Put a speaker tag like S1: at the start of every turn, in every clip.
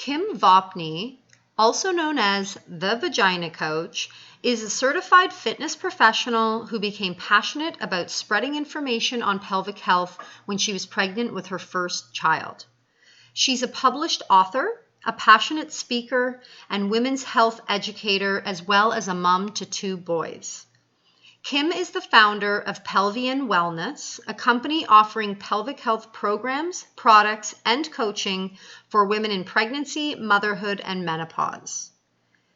S1: Kim Vapny, also known as the Vagina Coach, is a certified fitness professional who became passionate about spreading information on pelvic health when she was pregnant with her first child. She's a published author, a passionate speaker, and women's health educator, as well as a mom to 2 boys. Kim is the founder of Pelvian Wellness, a company offering pelvic health programs, products, and coaching for women in pregnancy, motherhood, and menopause.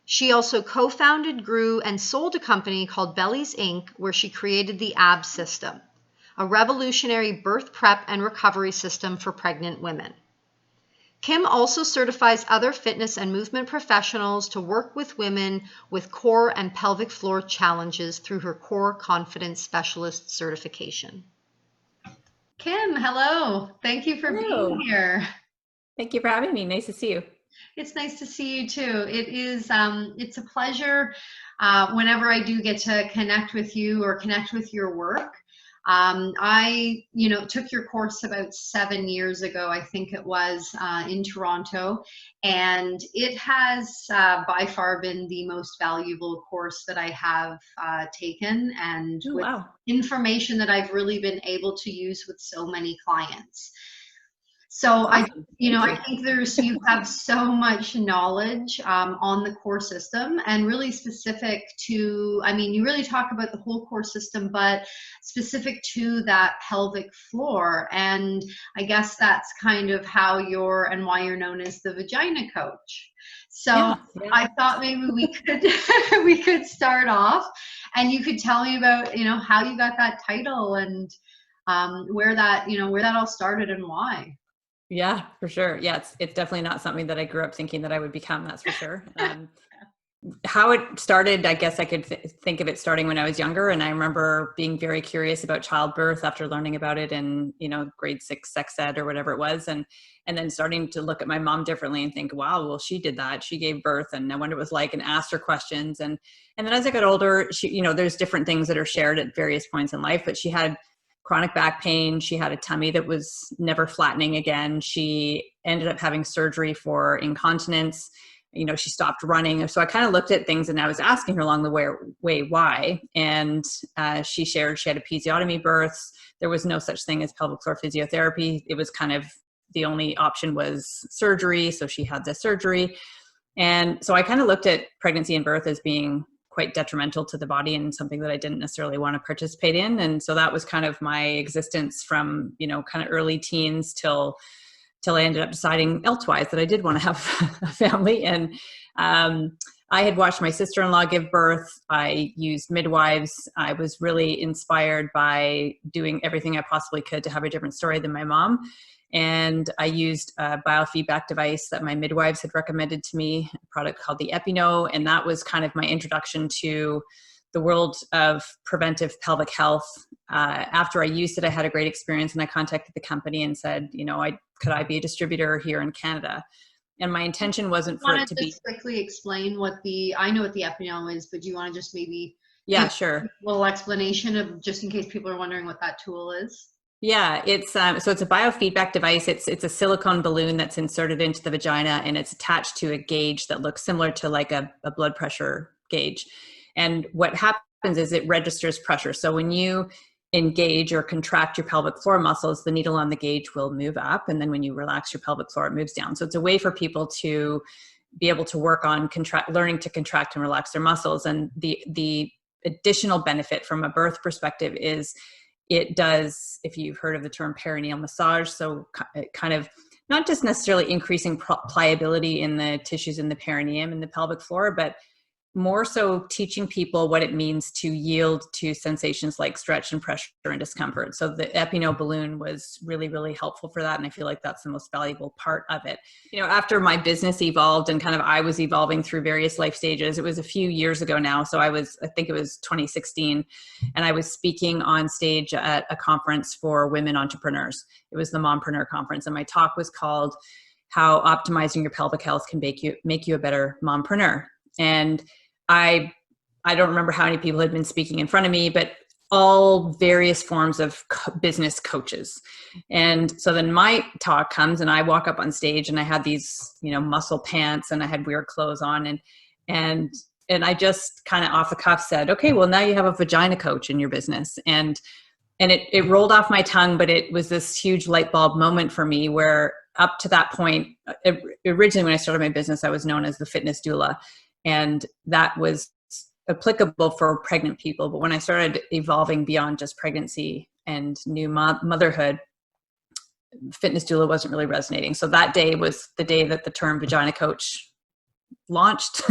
S1: She also co-founded, grew, and sold a company called Bellies Inc., where she created the AB system, a revolutionary birth prep and recovery system for pregnant women. Kim also certifies other fitness and movement professionals to work with women with core and pelvic floor challenges through her Core Confidence Specialist certification. Kim, hello. Thank you for being here.
S2: Thank you for having me. Nice to see you.
S1: It's nice to see you too. It's a pleasure whenever I do get to connect with you or connect with your work. I took your course about 7 years ago, I think it was, in Toronto, and it has by far been the most valuable course that I have taken, and with information that I've really been able to use with so many clients. So
S2: awesome.
S1: I think you have so much knowledge on the core system, and really specific to, you really talk about the whole core system, but specific to that pelvic floor. And I guess that's kind of how why you're known as the Vagina Coach. So yeah. I thought maybe we could start off, and you could tell me about, how you got that title, and where that all started and why.
S2: Yeah, for sure. Yeah, it's definitely not something that I grew up thinking that I would become, that's for sure. How it started, I guess I could think of it starting when I was younger. And I remember being very curious about childbirth after learning about it in, grade 6 sex ed or whatever it was. And then starting to look at my mom differently and think, wow, well, she did that. She gave birth, and I wonder what it was like, and asked her questions. And then as I got older, there's different things that are shared at various points in life, but she had chronic back pain. She had a tummy that was never flattening again. She ended up having surgery for incontinence. She stopped running. So I kind of looked at things, and I was asking her along the way why. And she shared she had a episiotomy birth. There was no such thing as pelvic floor physiotherapy. It was kind of the only option was surgery. So she had the surgery. And so I kind of looked at pregnancy and birth as being quite detrimental to the body and something that I didn't necessarily want to participate in. And so that was kind of my existence from, kind of early teens till I ended up deciding elsewise that I did want to have a family. And I had watched my sister-in-law give birth. I used midwives. I was really inspired by doing everything I possibly could to have a different story than my mom. And I used a biofeedback device that my midwives had recommended to me, a product called the Epino. And that was kind of my introduction to the world of preventive pelvic health. After I used it, I had a great experience, and I contacted the company and said, could I be a distributor here in Canada? And my intention wasn't for it to be.
S1: Quickly explain I know what the Epino is, but do you want to just maybe
S2: sure,
S1: a little explanation of, just in case people are wondering what that tool is?
S2: Yeah, it's so it's a biofeedback device. It's a silicone balloon that's inserted into the vagina, and it's attached to a gauge that looks similar to like a blood pressure gauge. And what happens is it registers pressure. So when you engage or contract your pelvic floor muscles, the needle on the gauge will move up, and then when you relax your pelvic floor, it moves down. So it's a way for people to be able to work on learning to contract and relax their muscles. And the additional benefit from a birth perspective is it does, if you've heard of the term perineal massage, so kind of not just necessarily increasing pliability in the tissues in the perineum and the pelvic floor, but more so teaching people what it means to yield to sensations like stretch and pressure and discomfort. So the Epino balloon was really, really helpful for that. And I feel like that's the most valuable part of it. After my business evolved and kind of I was evolving through various life stages, it was a few years ago now. So I think it was 2016, and I was speaking on stage at a conference for women entrepreneurs. It was the Mompreneur Conference. And my talk was called How Optimizing Your Pelvic Health Can Make You a Better Mompreneur. And I don't remember how many people had been speaking in front of me, but all various forms of business coaches. And so then my talk comes and I walk up on stage and I had these, muscle pants and I had weird clothes on and I just kind of off the cuff said, okay, well now you have a vagina coach in your business. And it rolled off my tongue, but it was this huge light bulb moment for me where up to that point, originally when I started my business, I was known as the fitness doula. And that was applicable for pregnant people. But when I started evolving beyond just pregnancy and new motherhood, fitness doula wasn't really resonating. So that day was the day that the term vagina coach launched.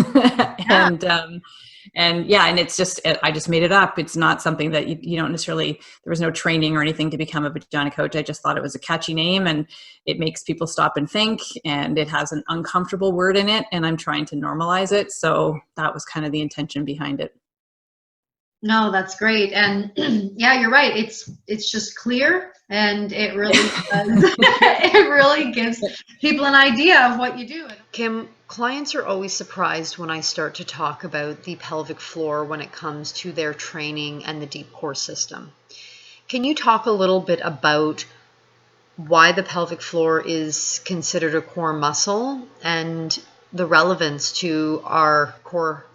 S2: And it's just, I just made it up. It's not something that you don't necessarily, there was no training or anything to become a vagina coach. I just thought it was a catchy name and it makes people stop and think, and it has an uncomfortable word in it, and I'm trying to normalize it. So that was kind of the intention behind it.
S1: No, that's great. And yeah, you're right. It's just clear, and it really does. It really gives people an idea of what you do. Kim, clients are always surprised when I start to talk about the pelvic floor when it comes to their training and the deep core system. Can you talk a little bit about why the pelvic floor is considered a core muscle and the relevance to our core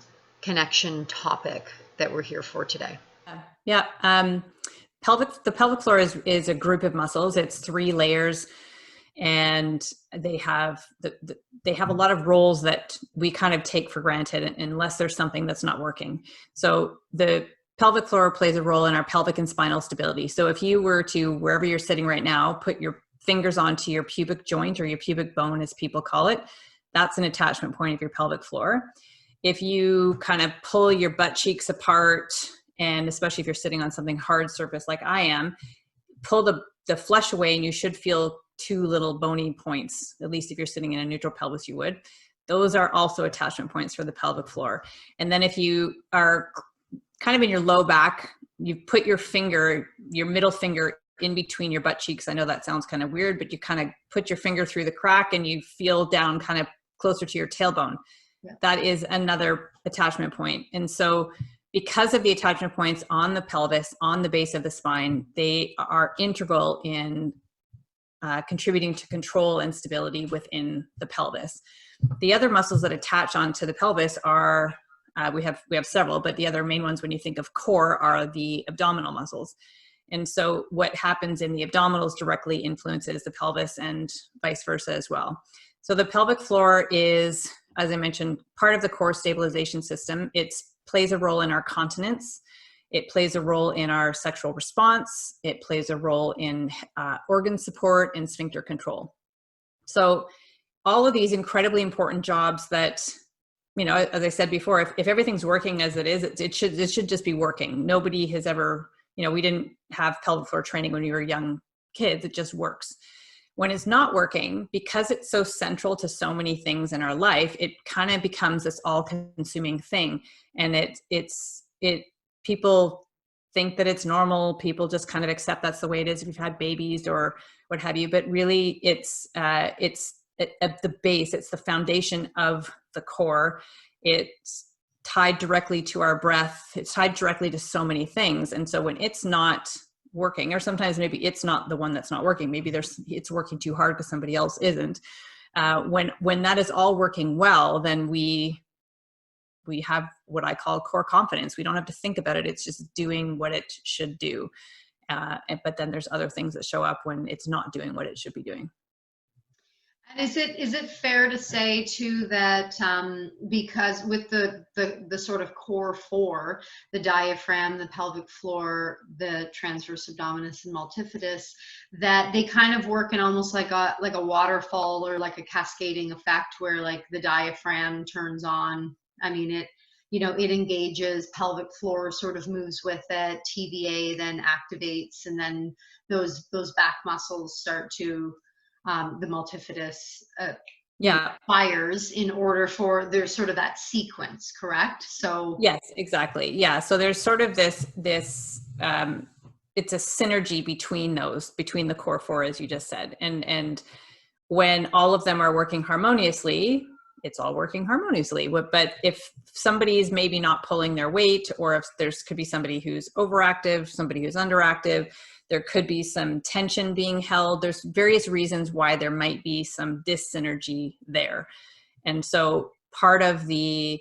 S1: connection topic that we're here for today?
S2: Yeah. The pelvic floor is a group of muscles. It's 3 layers, and they have a lot of roles that we kind of take for granted unless there's something that's not working. So the pelvic floor plays a role in our pelvic and spinal stability. So if you were to, wherever you're sitting right now, put your fingers onto your pubic joint, or your pubic bone as people call it, that's an attachment point of your pelvic floor. If you kind of pull your butt cheeks apart, and especially if you're sitting on something hard surface like I am, pull the flesh away and you should feel 2 little bony points. At least if you're sitting in a neutral pelvis, you would. Those are also attachment points for the pelvic floor. And then if you are kind of in your low back, you put your middle finger in between your butt cheeks. I know that sounds kind of weird, but you kind of put your finger through the crack and you feel down kind of closer to your tailbone. Yeah. That is another attachment point. And so because of the attachment points on the pelvis, on the base of the spine, they are integral in contributing to control and stability within the pelvis. The other muscles that attach onto the pelvis are, we have several, but the other main ones when you think of core are the abdominal muscles. And so what happens in the abdominals directly influences the pelvis and vice versa as well. So the pelvic floor is, as I mentioned, part of the core stabilization system. It plays a role in our continence. It plays a role in our sexual response. It plays a role in organ support and sphincter control. So all of these incredibly important jobs that, as I said before, if everything's working as it is, it should just be working. Nobody has ever, we didn't have pelvic floor training when we were young kids. It just works. When it's not working, because it's so central to so many things in our life, it kind of becomes this all-consuming thing. And people think that it's normal. People just kind of accept that's the way it is if you've had babies or what have you. But really, it's at the base. It's the foundation of the core. It's tied directly to our breath. It's tied directly to so many things. And so when it's not working, or sometimes maybe it's not the one that's not working, maybe it's working too hard because somebody else isn't. When that is all working well, then we have what I call core confidence. We don't have to think about it. It's just doing what it should do. But then there's other things that show up when it's not doing what it should be doing.
S1: And is it fair to say too that because with the sort of core 4, the diaphragm, the pelvic floor, the transverse abdominis and multifidus, that they kind of work in almost like a waterfall or like a cascading effect where like the diaphragm turns on. I mean, it engages, pelvic floor sort of moves with it, TVA then activates, and then those back muscles start to the multifidus fires in order for there's sort of that sequence, correct? So
S2: yes, exactly. Yeah. So there's sort of this it's a synergy between the core 4, as you just said. And when all of them are working harmoniously, it's all working harmoniously. But if somebody is maybe not pulling their weight, or if could be somebody who's overactive, somebody who's underactive, there could be some tension being held. There's various reasons why there might be some dyssynergy there. And so part of the,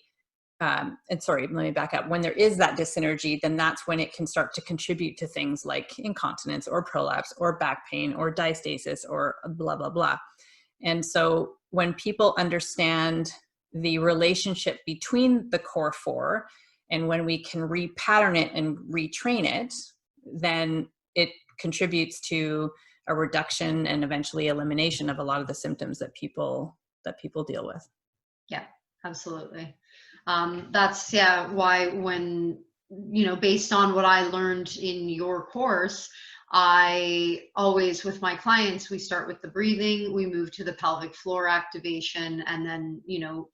S2: and sorry, let me back up. When there is that dyssynergy, then that's when it can start to contribute to things like incontinence or prolapse or back pain or diastasis or blah, blah, blah. And so when people understand the relationship between the core four, and when we can repattern it and retrain it, then it contributes to a reduction and eventually elimination of a lot of the symptoms that people deal with.
S1: Yeah, absolutely. That's why when, based on what I learned in your course, I always, with my clients, we start with the breathing, we move to the pelvic floor activation, and then,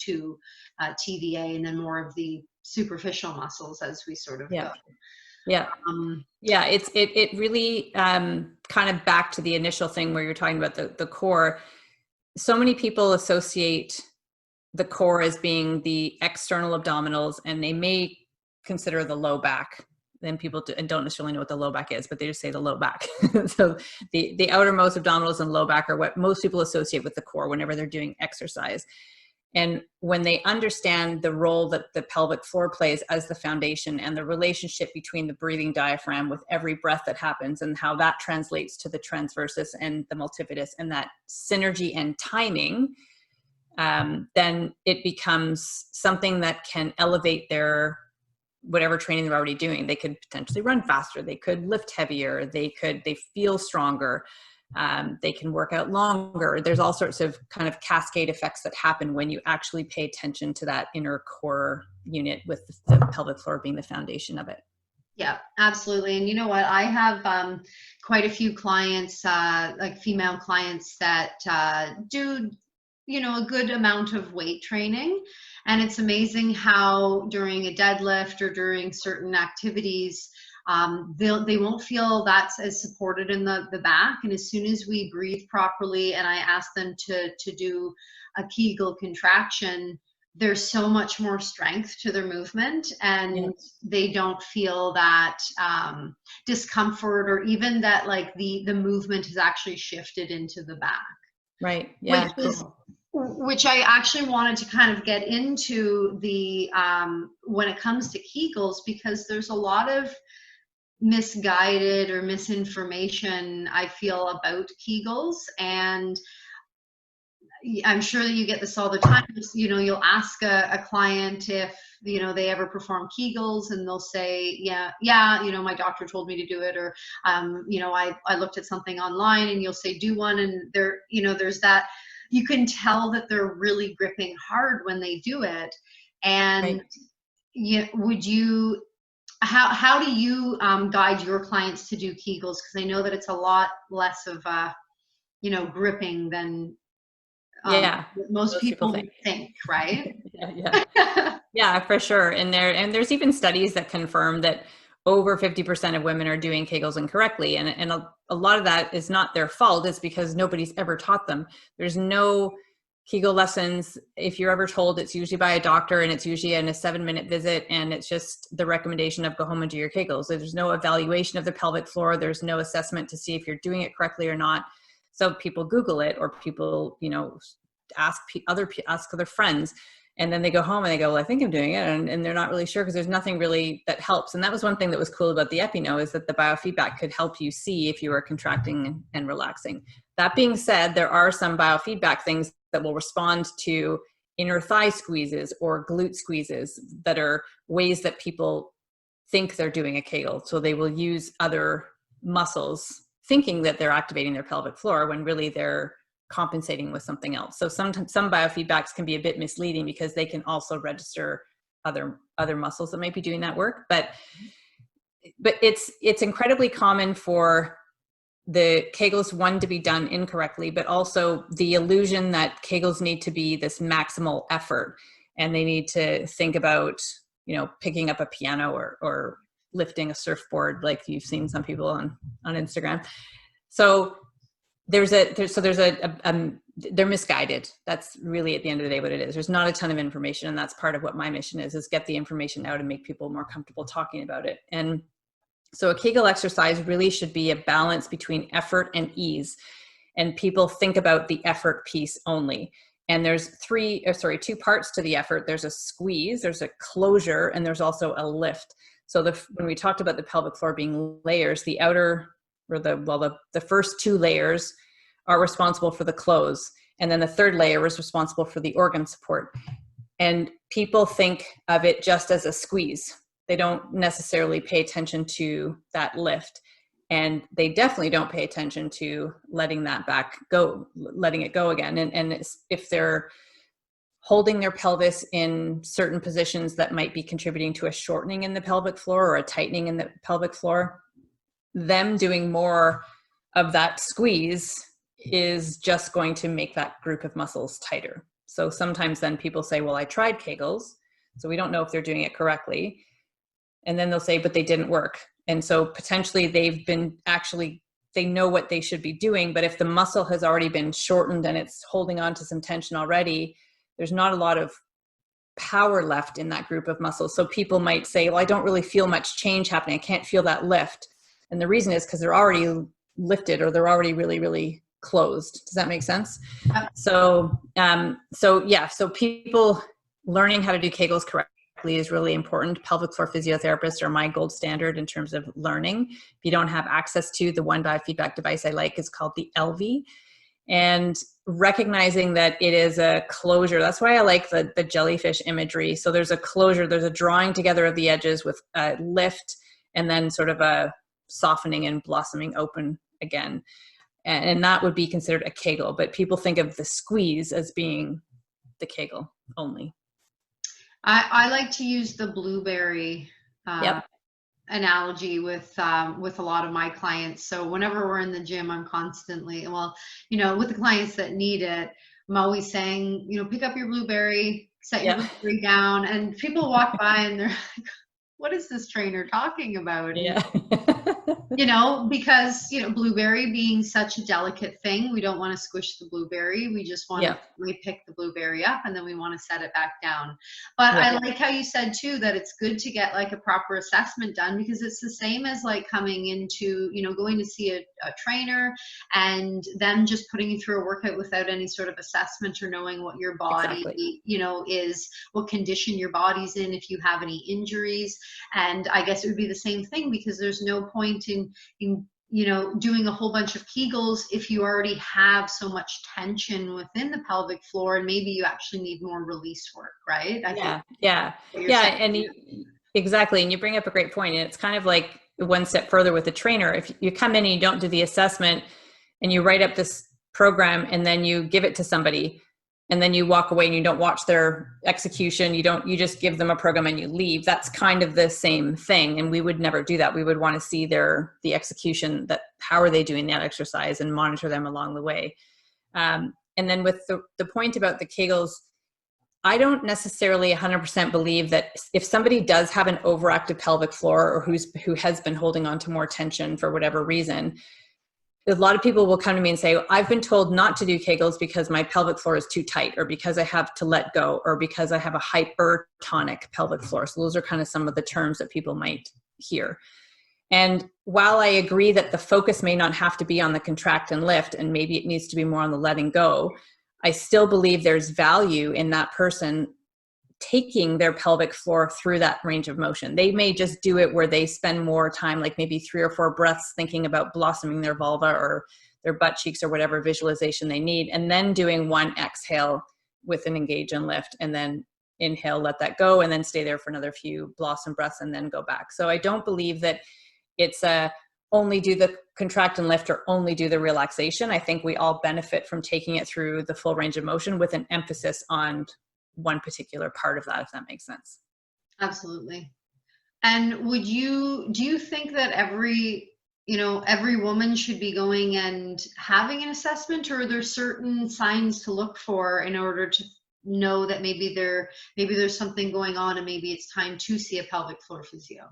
S1: to TVA, and then more of the superficial muscles as we sort of go.
S2: Yeah. It really kind of back to the initial thing where you're talking about the core. So many people associate the core as being the external abdominals, and they may consider the low back. Then people don't necessarily know what the low back is, but they just say the low back. So the outermost abdominals and low back are what most people associate with the core whenever they're doing exercise. And when they understand the role that the pelvic floor plays as the foundation, and the relationship between the breathing diaphragm with every breath that happens, and how that translates to the transversus and the multifidus, and that synergy and timing, then it becomes something that can elevate their whatever training they're already doing. They could potentially run faster, they could lift heavier, they feel stronger, they can work out longer. There's all sorts of kind of cascade effects that happen when you actually pay attention to that inner core unit, with the pelvic floor being the foundation of it.
S1: Yeah, absolutely. And you know what? I have quite a few clients, like female clients, that do a good amount of weight training. And it's amazing how during a deadlift or during certain activities, they won't feel that's as supported in the back. And as soon as we breathe properly, and I ask them to do a kegel contraction, there's so much more strength to their movement, and they don't feel that discomfort, or even that like the movement has actually shifted into the back.
S2: Right. Yeah.
S1: Which I actually wanted to kind of get into the when it comes to Kegels, because there's a lot of misguided or misinformation, I feel, about Kegels. And I'm sure that you get this all the time. You'll ask a client if they ever perform Kegels, and they'll say, yeah, my doctor told me to do it, or I looked at something online, and you'll say do one, and there's that. You can tell that they're really gripping hard when they do it. And how do you guide your clients to do Kegels? Because I know that it's a lot less of gripping than most people think, right?
S2: Yeah, for sure. And there's even studies that confirm that over 50% of women are doing Kegels incorrectly. And a lot of that is not their fault. It's because nobody's ever taught them. There's no Kegel lessons. If you're ever told, it's usually by a doctor, and it's usually in a 7-minute visit, and it's just the recommendation of go home and do your Kegels. So there's no evaluation of the pelvic floor. There's no assessment to see if you're doing it correctly or not. So people Google it, or people, ask other friends. And then they go home and they go, well, I think I'm doing it. And they're not really sure, because there's nothing really that helps. And that was one thing that was cool about the EpiNo, is that the biofeedback could help you see if you are contracting and relaxing. That being said, there are some biofeedback things that will respond to inner thigh squeezes or glute squeezes that are ways that people think they're doing a Kegel. So they will use other muscles thinking that they're activating their pelvic floor, when really they're compensating with something else. So some biofeedbacks can be a bit misleading, because they can also register other muscles that might be doing that work. But it's incredibly common for the Kegels, one, to be done incorrectly, but also the illusion that Kegels need to be this maximal effort, and they need to think about, picking up a piano or lifting a surfboard, like you've seen some people on Instagram. So there's a they're misguided. That's really at the end of the day what it is. There's not a ton of information, and that's part of what my mission is get the information out and make people more comfortable talking about it. And so a Kegel exercise really should be a balance between effort and ease. And people think about the effort piece only. And there's two parts to the effort. There's a squeeze, there's a closure, and there's also a lift. So when we talked about the pelvic floor being layers, the outer, or the first two layers are responsible for the close. And then the third layer is responsible for the organ support. And people think of it just as a squeeze. They don't necessarily pay attention to that lift. And they definitely don't pay attention to letting that back go, letting it go again. And if they're holding their pelvis in certain positions that might be contributing to a shortening in the pelvic floor or a tightening in the pelvic floor, them doing more of that squeeze is just going to make that group of muscles tighter. So sometimes then people say, well, I tried Kegels, so we don't know if they're doing it correctly. And then they'll say, but they didn't work. And so potentially they know what they should be doing, but if the muscle has already been shortened and it's holding on to some tension already, there's not a lot of power left in that group of muscles. So people might say, well, I don't really feel much change happening. I can't feel that lift. And the reason is because they're already lifted, or they're already really, really closed. Does that make sense? So people learning how to do Kegels correctly is really important. Pelvic floor physiotherapists are my gold standard in terms of learning. If you don't have access to the one biofeedback device I like, is called the LV. And recognizing that it is a closure. That's why I like the jellyfish imagery. So there's a closure, there's a drawing together of the edges with a lift, and then sort of a softening and blossoming open again. And that would be considered a Kegel, but people think of the squeeze as being the Kegel only.
S1: I like to use the blueberry
S2: Yep.
S1: analogy with a lot of my clients. So whenever we're in the gym, I'm constantly, with the clients that need it, I'm always saying, pick up your blueberry, set your blueberry down, and people walk by and they're like, what is this trainer talking about?
S2: Yeah.
S1: Because, blueberry being such a delicate thing, we don't want to squish the blueberry. We just want to pick the blueberry up, and then we want to set it back down. But I like how you said too, that it's good to get like a proper assessment done, because it's the same as like coming into, going to see a trainer and them just putting you through a workout without any sort of assessment or knowing what your body, is, what condition your body's in, if you have any injuries. And I guess it would be the same thing, because there's no point in doing a whole bunch of Kegels if you already have so much tension within the pelvic floor, and maybe you actually need more release work, right?
S2: Exactly. And you bring up a great point. And it's kind of like one step further with the trainer. If you come in and you don't do the assessment and you write up this program and then you give it to somebody, and then you walk away and you don't watch their execution, you just give them a program and you leave, that's kind of the same thing. And we would never do that. We would want to see the execution, that how are they doing that exercise, and monitor them along the way. And then with the point about the Kegels, I don't necessarily 100% believe that if somebody does have an overactive pelvic floor, or who has been holding on to more tension for whatever reason, a lot of people will come to me and say, I've been told not to do Kegels because my pelvic floor is too tight, or because I have to let go, or because I have a hypertonic pelvic floor. So those are kind of some of the terms that people might hear. And while I agree that the focus may not have to be on the contract and lift, and maybe it needs to be more on the letting go, I still believe there's value in that person taking their pelvic floor through that range of motion. They may just do it where they spend more time, like maybe 3 or 4 breaths, thinking about blossoming their vulva or their butt cheeks or whatever visualization they need, and then doing one exhale with an engage and lift, and then inhale, let that go, and then stay there for another few blossom breaths and then go back. So I don't believe that it's only do the contract and lift or only do the relaxation. I think we all benefit from taking it through the full range of motion with an emphasis on one particular part of that, if that makes sense.
S1: Absolutely. And do you think that every woman should be going and having an assessment, or are there certain signs to look for in order to know that maybe there's something going on and maybe it's time to see a pelvic floor physio?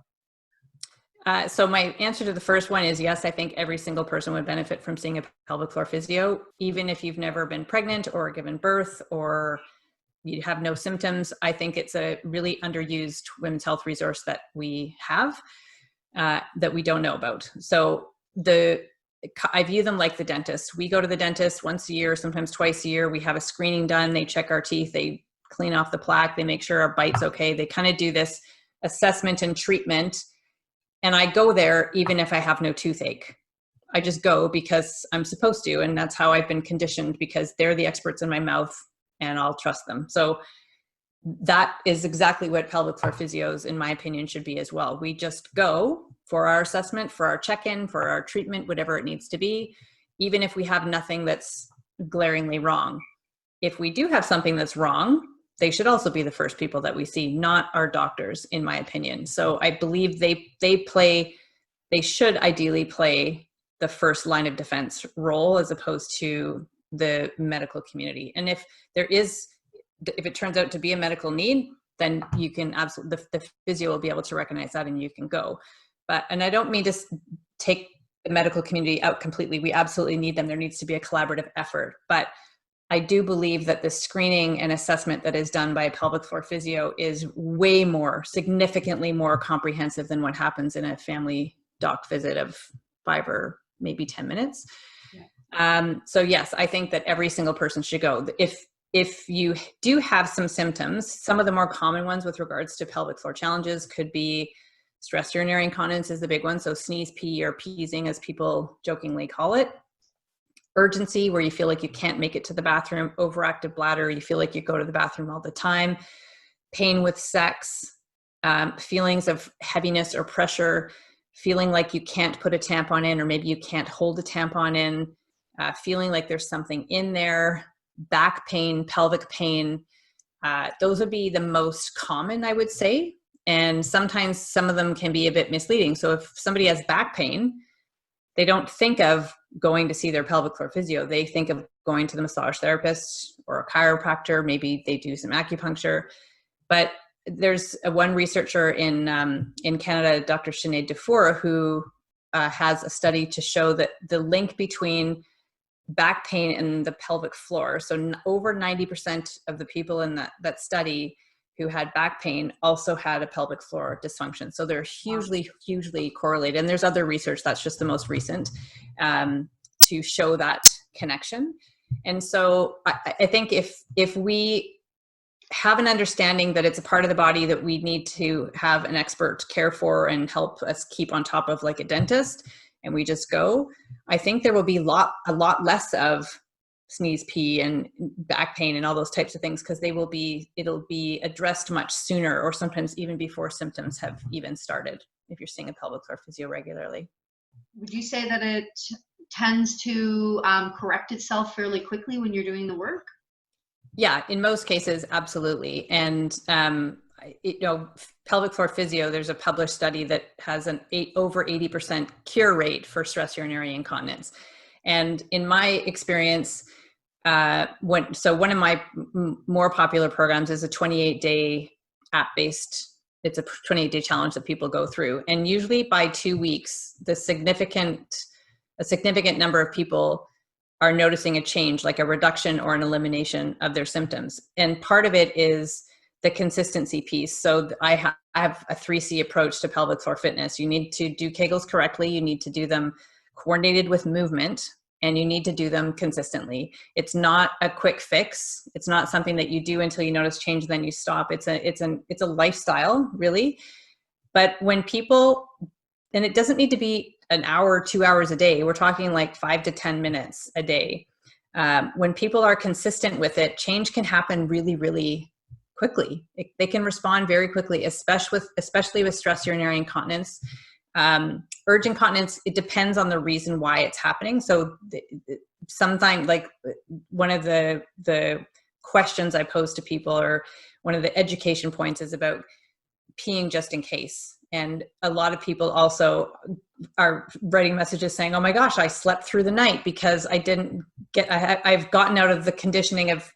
S2: So my answer to the first one is yes, I think every single person would benefit from seeing a pelvic floor physio, even if you've never been pregnant or given birth or you have no symptoms. I think it's a really underused women's health resource that we have that we don't know about. So I view them like the dentist. We go to the dentist once a year, sometimes twice a year. We have a screening done. They check our teeth. They clean off the plaque. They make sure our bite's okay. They kind of do this assessment and treatment. And I go there even if I have no toothache. I just go because I'm supposed to. And that's how I've been conditioned, because they're the experts in my mouth and I'll trust them. So that is exactly what pelvic floor physios, in my opinion, should be as well. We just go for our assessment, for our check-in, for our treatment, whatever it needs to be, even if we have nothing that's glaringly wrong. If we do have something that's wrong, they should also be the first people that we see, not our doctors, in my opinion. So I believe they should ideally play the first line of defense role as opposed to the medical community. And if it turns out to be a medical need, then you can absolutely, the physio will be able to recognize that and you can go. And I don't mean to take the medical community out completely. We absolutely need them. There needs to be a collaborative effort. But I do believe that the screening and assessment that is done by a pelvic floor physio is way more, significantly more comprehensive than what happens in a family doc visit of 5 or maybe 10 minutes. Yeah. So yes, I think that every single person should go. If you do have some symptoms, some of the more common ones with regards to pelvic floor challenges could be stress urinary incontinence is the big one. So sneeze, pee, or peasing, as people jokingly call it. Urgency, where you feel like you can't make it to the bathroom. Overactive bladder, you feel like you go to the bathroom all the time. Pain with sex, feelings of heaviness or pressure, feeling like you can't put a tampon in, or maybe you can't hold a tampon in, feeling like there's something in there, back pain, pelvic pain. Those would be the most common, I would say. And sometimes some of them can be a bit misleading. So if somebody has back pain, they don't think of going to see their pelvic floor physio. They think of going to the massage therapist or a chiropractor. Maybe they do some acupuncture. But there's one researcher in Canada, Dr. Sinead Dufour, who has a study to show that the link between back pain and the pelvic floor. So over 90% of the people in that study who had back pain also had a pelvic floor dysfunction. So they're hugely, hugely correlated. And there's other research that's just the most recent to show that connection. And so I think if we have an understanding that it's a part of the body that we need to have an expert care for and help us keep on top of, like a dentist, and we just go, I think there will be a lot less of sneeze, pee, and back pain and all those types of things, because it'll be addressed much sooner, or sometimes even before symptoms have even started, if you're seeing a pelvic floor physio regularly.
S1: Would you say that it tends to correct itself fairly quickly when you're doing the work?
S2: Yeah, in most cases, absolutely. And pelvic floor physio, there's a published study that has an over 80% cure rate for stress urinary incontinence. And in my experience, one of my more popular programs is a 28-day app-based. It's a 28-day challenge that people go through, and usually by 2 weeks, a significant number of people are noticing a change, like a reduction or an elimination of their symptoms. And part of it is the consistency piece. So I have a 3C approach to pelvic floor fitness. You need to do kegels correctly. You need to do them coordinated with movement, and you need to do them consistently. It's not a quick fix. It's not something that you do until you notice change, then you stop. It's a lifestyle, really. But when people, and it doesn't need to be an hour, 2 hours a day. We're talking like 5 to 10 minutes a day. When people are consistent with it, change can happen really, really quickly. They can respond very quickly, especially with stress urinary incontinence. Urge incontinence, it depends on the reason why it's happening. So sometimes, like, one of the questions I pose to people, or one of the education points, is about peeing just in case. And a lot of people also are writing messages saying, oh my gosh, I slept through the night because I've gotten out of the conditioning of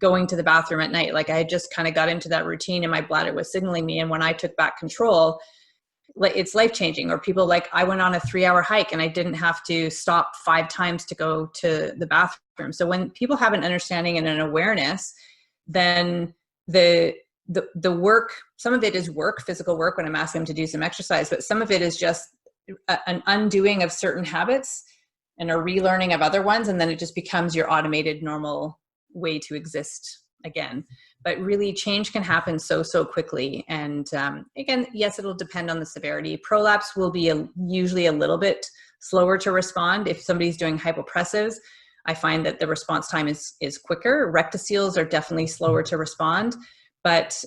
S2: going to the bathroom at night. Like, I just kind of got into that routine and my bladder was signaling me. And when I took back control, it's life-changing. Or people like, I went on a 3-hour hike and I didn't have to stop 5 times to go to the bathroom. So when people have an understanding and an awareness, then the work, some of it is work, physical work, when I'm asking them to do some exercise, but some of it is just an undoing of certain habits and a relearning of other ones. And then it just becomes your automated normal way to exist again. But really, change can happen so quickly. And again, yes, it'll depend on the severity. Prolapse will be usually a little bit slower to respond. If somebody's doing hypopressives, I find that the response time is quicker. Rectoceles are definitely slower to respond, but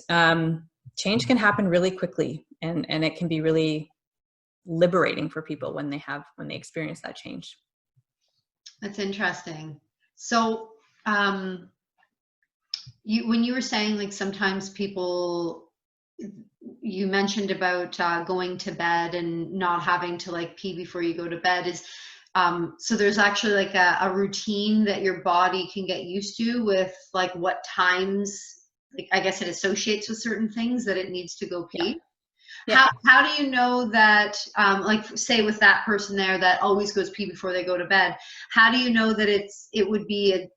S2: change can happen really quickly, and it can be really liberating for people when they experience that change.
S1: That's interesting. So when you were saying, like, sometimes people, you mentioned about going to bed and not having to like pee before you go to bed, is so there's actually like a routine that your body can get used to with like what times, like, I guess it associates with certain things that it needs to go pee. Yeah. How do you know that, like, say with that person there that always goes pee before they go to bed, how do you know that it would be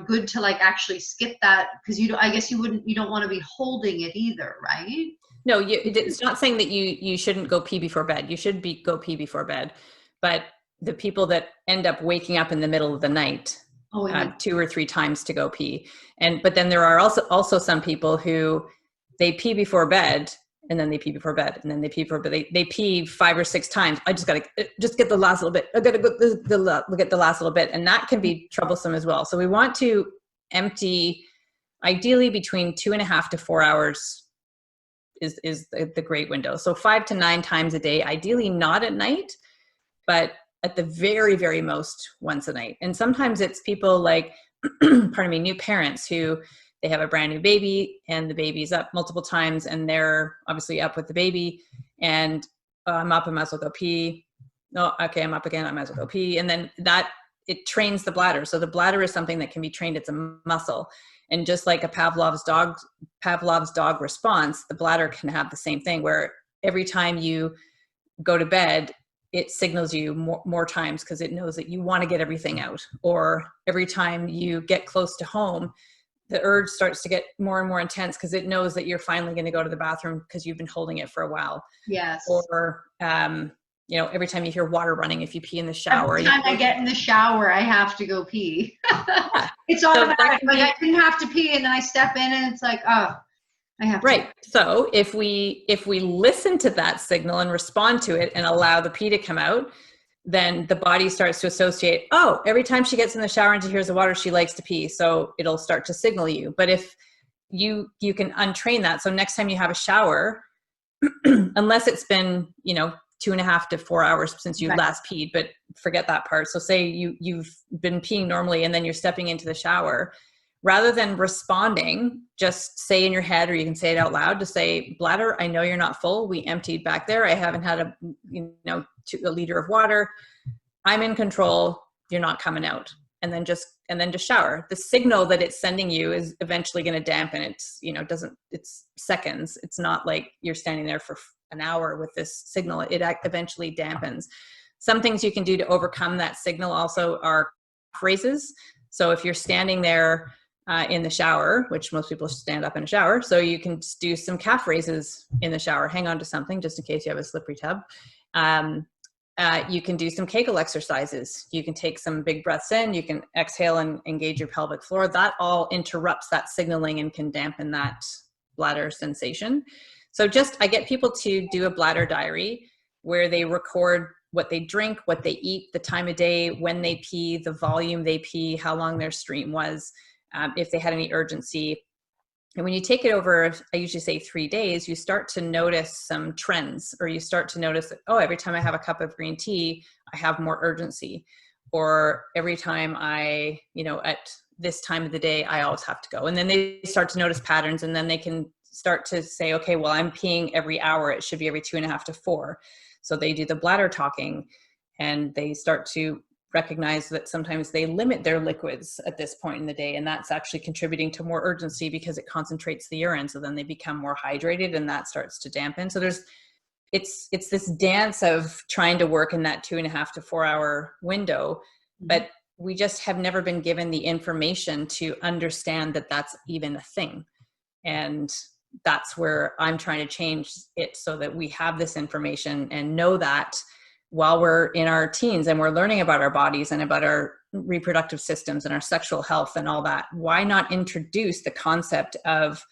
S1: good to like actually skip that? Because I guess you don't want to be holding it either, right?
S2: No, it's not saying that you shouldn't go pee before bed. You should go pee before bed, but the people that end up waking up in the middle of the night 2 or 3 times to go pee, but then there are also some people who they pee before bed, and then they pee before bed, and then they pee before bed. They pee 5 or 6 times. I just gotta get the last little bit. I gotta look at the last little bit, and that can be troublesome as well. So we want to empty, ideally between 2.5 to 4 hours is the great window. So 5 to 9 times a day, ideally not at night, but at the very, very most once a night. And sometimes it's people like, pardon me, new parents who they have a brand new baby and the baby's up multiple times and they're obviously up with the baby, and I'm up, I might as well go pee. No, okay, I'm up again, I might as well go pee. And then it trains the bladder. So the bladder is something that can be trained. It's a muscle. And just like a Pavlov's dog response, the bladder can have the same thing, where every time you go to bed, it signals you more times because it knows that you want to get everything out. Or every time you get close to home, the urge starts to get more and more intense because it knows that you're finally going to go to the bathroom because you've been holding it for a while.
S1: Yes.
S2: Or, every time you hear water running, if you pee in the shower.
S1: Every time I get in the shower, I have to go pee. It's automatic. Like, I didn't have to pee, and then I step in and it's like, oh, I have to.
S2: Right. So if we listen to that signal and respond to it and allow the pee to come out, then the body starts to associate, oh, every time she gets in the shower and she hears the water, she likes to pee. So it'll start to signal you. But if you can untrain that. So next time you have a shower, unless it's been, 2.5 to 4 hours since you last peed, but forget that part. So say you've been peeing normally and then you're stepping into the shower, rather than responding, just say in your head, or you can say it out loud, to say, bladder, I know you're not full. We emptied back there. I haven't had a liter of water. I'm in control. You're not coming out. And then just shower. The signal that it's sending you is eventually going to dampen. It's seconds. It's not like you're standing there for an hour with this signal. It eventually dampens. Some things you can do to overcome that signal also are phrases. So if you're standing there in the shower, which most people stand up in a shower, so you can do some calf raises in the shower. Hang on to something just in case you have a slippery tub. You can do some kegel exercises. You can take some big breaths in. You can exhale and engage your pelvic floor. That all interrupts that signaling and can dampen that bladder sensation. So I get people to do a bladder diary where they record what they drink, what they eat, the time of day, when they pee, the volume they pee, how long their stream was, if they had any urgency. And when you take it over, I usually say 3 days, you start to notice some trends, or you start to notice that, oh, every time I have a cup of green tea, I have more urgency. Or every time at this time of the day, I always have to go. And then they start to notice patterns, and then they can start to say, okay, well, I'm peeing every hour. It should be every 2.5 to 4. So they do the bladder talking, and they start to recognize that sometimes they limit their liquids at this point in the day, and that's actually contributing to more urgency because it concentrates the urine. So then they become more hydrated, and that starts to dampen. So there's it's this dance of trying to work in that 2.5 to 4 hour window, but we just have never been given the information to understand that that's even a thing. And that's where I'm trying to change it so that we have this information and know that while we're in our teens and we're learning about our bodies and about our reproductive systems and our sexual health and all that, why not introduce the concept of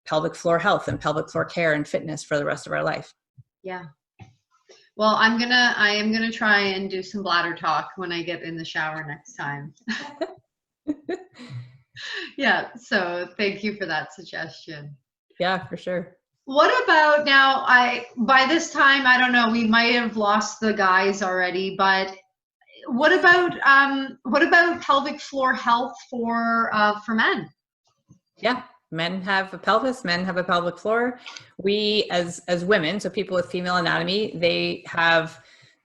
S2: pelvic floor health and pelvic floor care and fitness for the rest of our life?
S1: Yeah. Well, I am gonna try and do some bladder talk when I get in the shower next time. Yeah. So thank you for that suggestion.
S2: Yeah, for sure.
S1: What about now? By this time, I don't know, we might have lost the guys already, but what about pelvic floor health for men?
S2: Yeah, men have a pelvis, men have a pelvic floor. We as women, so people with female anatomy, they have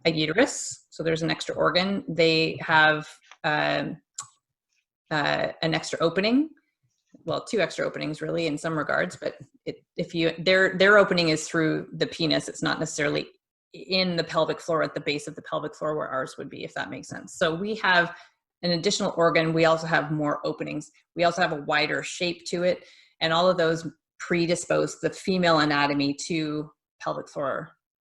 S2: a uterus, so there's an extra organ. They have an extra opening. Well, 2 extra openings really in some regards, but their opening is through the penis. It's not necessarily in the pelvic floor at the base of the pelvic floor where ours would be, if that makes sense. So we have an additional organ. We also have more openings. We also have a wider shape to it. And all of those predispose the female anatomy to pelvic floor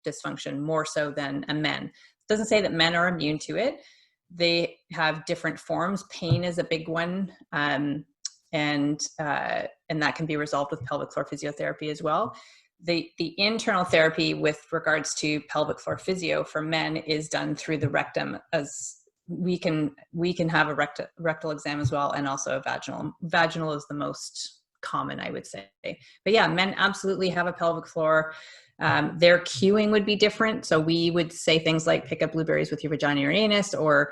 S2: dysfunction more so than a men. It doesn't say that men are immune to it. They have different forms. Pain is a big one. And that can be resolved with pelvic floor physiotherapy as well. The internal therapy with regards to pelvic floor physio for men is done through the rectum, as we can have a rectal exam as well, and also a vaginal. Vaginal is the most common, I would say. But yeah, men absolutely have a pelvic floor. Their cueing would be different. So we would say things like pick up blueberries with your vagina or anus, or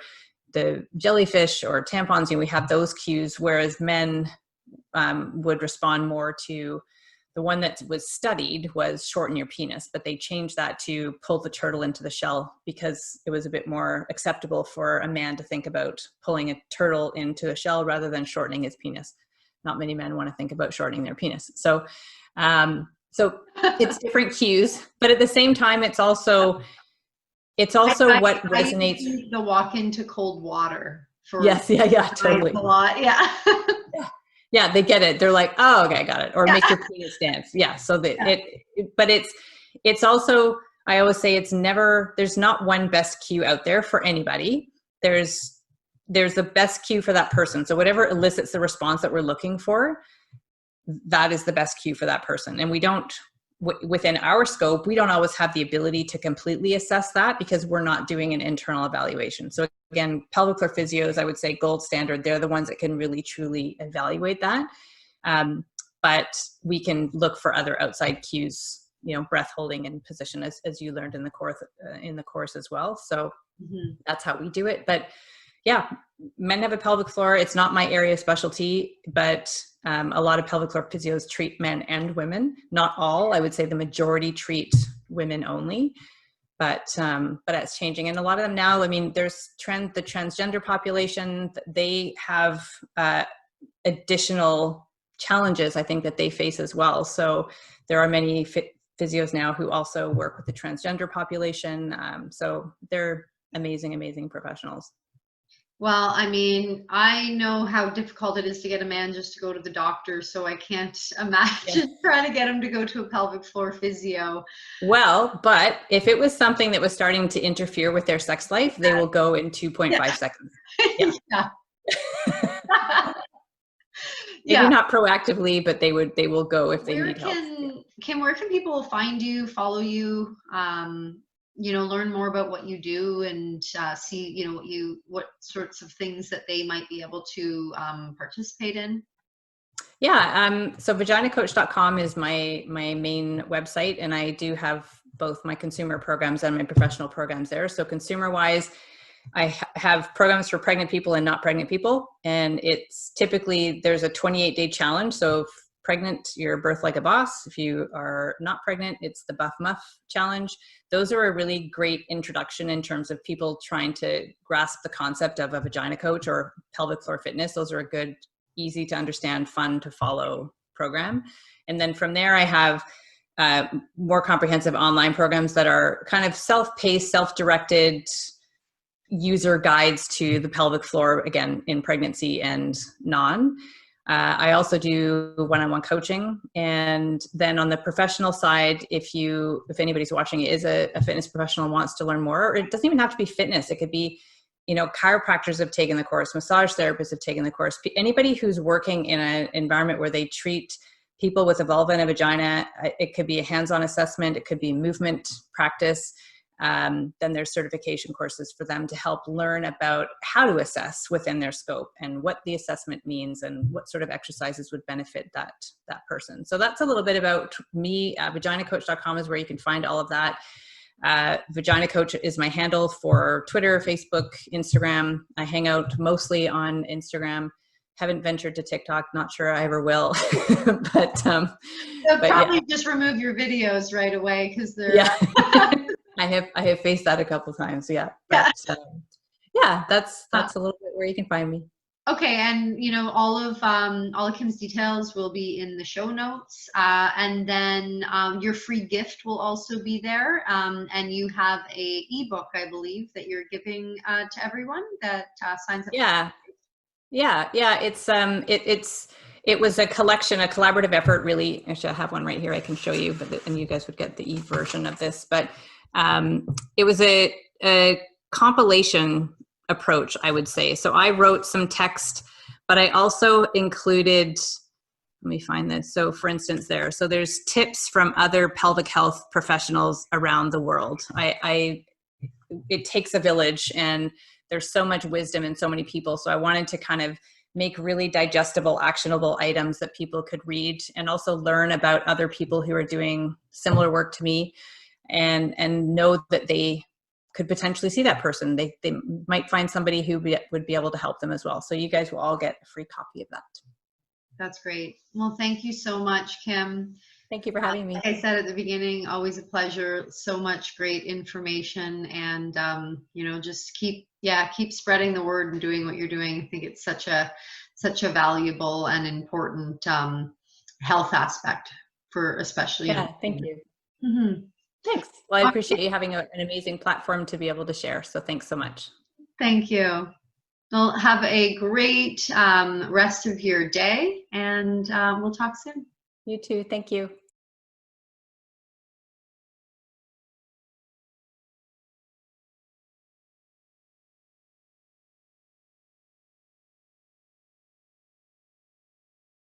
S2: the jellyfish or tampons. We have those cues, whereas men would respond more to the one that was studied was shorten your penis, but they changed that to pull the turtle into the shell because it was a bit more acceptable for a man to think about pulling a turtle into a shell rather than shortening his penis. Not many men want to think about shortening their penis. So it's different cues, but at the same time, it's also what resonates.
S1: I the walk into cold water for
S2: yes, yeah, totally.
S1: A lot, yeah.
S2: Yeah, they get it. They're like, oh, okay, I got it. Or make your penis dance. Yeah. So but it's also, I always say there's not one best cue out there for anybody. There's the best cue for that person. So whatever elicits the response that we're looking for, that is the best cue for that person. And we don't, within our scope, we don't always have the ability to completely assess that because we're not doing an internal evaluation. So again, pelvic floor physios, I would say gold standard, they're the ones that can really truly evaluate that. But we can look for other outside cues, breath holding and position as you learned in the course as well. So that's how we do it. But yeah, men have a pelvic floor. It's not my area of specialty, but a lot of pelvic floor physios treat men and women. Not all. I would say the majority treat women only, but it's changing. And a lot of them now, I mean, there's the transgender population, they have additional challenges, I think, that they face as well. So there are many physios now who also work with the transgender population. So they're amazing, amazing professionals.
S1: Well, I mean, I know how difficult it is to get a man just to go to the doctor, so I can't imagine trying to get him to go to a pelvic floor physio.
S2: Well, but if it was something that was starting to interfere with their sex life, they will go in 2.5 seconds. Yeah. Maybe not proactively, but they will go if they need help.
S1: Kim, where can people find you, follow you? Learn more about what you do and see, what sorts of things that they might be able to participate in?
S2: Yeah. So vaginacoach.com is my main website. And I do have both my consumer programs and my professional programs there. So consumer wise, I have programs for pregnant people and not pregnant people. And it's typically, there's a 28-day challenge. So if pregnant, you're birth like a boss. If you are not pregnant, it's the Buff Muff challenge. Those are a really great introduction in terms of people trying to grasp the concept of a vagina coach or pelvic floor fitness. Those are a good, easy to understand, fun to follow program. And then from there, I have more comprehensive online programs that are kind of self-paced, self-directed user guides to the pelvic floor, again, in pregnancy and non. I also do one-on-one coaching. And then on the professional side, if anybody's watching is a fitness professional and wants to learn more, or it doesn't even have to be fitness. It could be, chiropractors have taken the course, massage therapists have taken the course. Anybody who's working in an environment where they treat people with a vulva and a vagina, it could be a hands-on assessment, it could be movement practice. Then there's certification courses for them to help learn about how to assess within their scope and what the assessment means and what sort of exercises would benefit that person. So that's a little bit about me. Vaginacoach.com is where you can find all of that. Vagina Coach is my handle for Twitter, Facebook, Instagram. I hang out mostly on Instagram. Haven't ventured to TikTok. Not sure I ever will. but
S1: probably just remove your videos right away because they're.
S2: Yeah. I have faced that a couple times. Yeah. But, that's a little bit where you can find me.
S1: Okay, and all of Kim's details will be in the show notes, and then your free gift will also be there, and you have a ebook, I believe, that you're giving to everyone that signs up.
S2: Yeah. It was a collection, a collaborative effort. Really, actually, I have one right here. I can show you, and you guys would get the e-version of this. But it was a compilation approach, I would say. So I wrote some text, but I also included, let me find this. So for instance, there's tips from other pelvic health professionals around the world. It takes a village, and there's so much wisdom in so many people. So I wanted to kind of make really digestible, actionable items that people could read and also learn about other people who are doing similar work to me and know that they could potentially see that person. They might find somebody who would be able to help them as well. So you guys will all get a free copy of that.
S1: That's great. Well, thank you so much, Kim.
S2: Thank you for having me.
S1: Like I said at the beginning, always a pleasure. So much great information, and just keep spreading the word and doing what you're doing. I think it's such a valuable and important health aspect for especially.
S2: Yeah, thank you.
S1: Mm-hmm.
S2: Thanks. Well, I appreciate you having an amazing platform to be able to share. So thanks so much.
S1: Thank you. Well, have a great rest of your day, and we'll talk soon.
S2: You too. Thank you.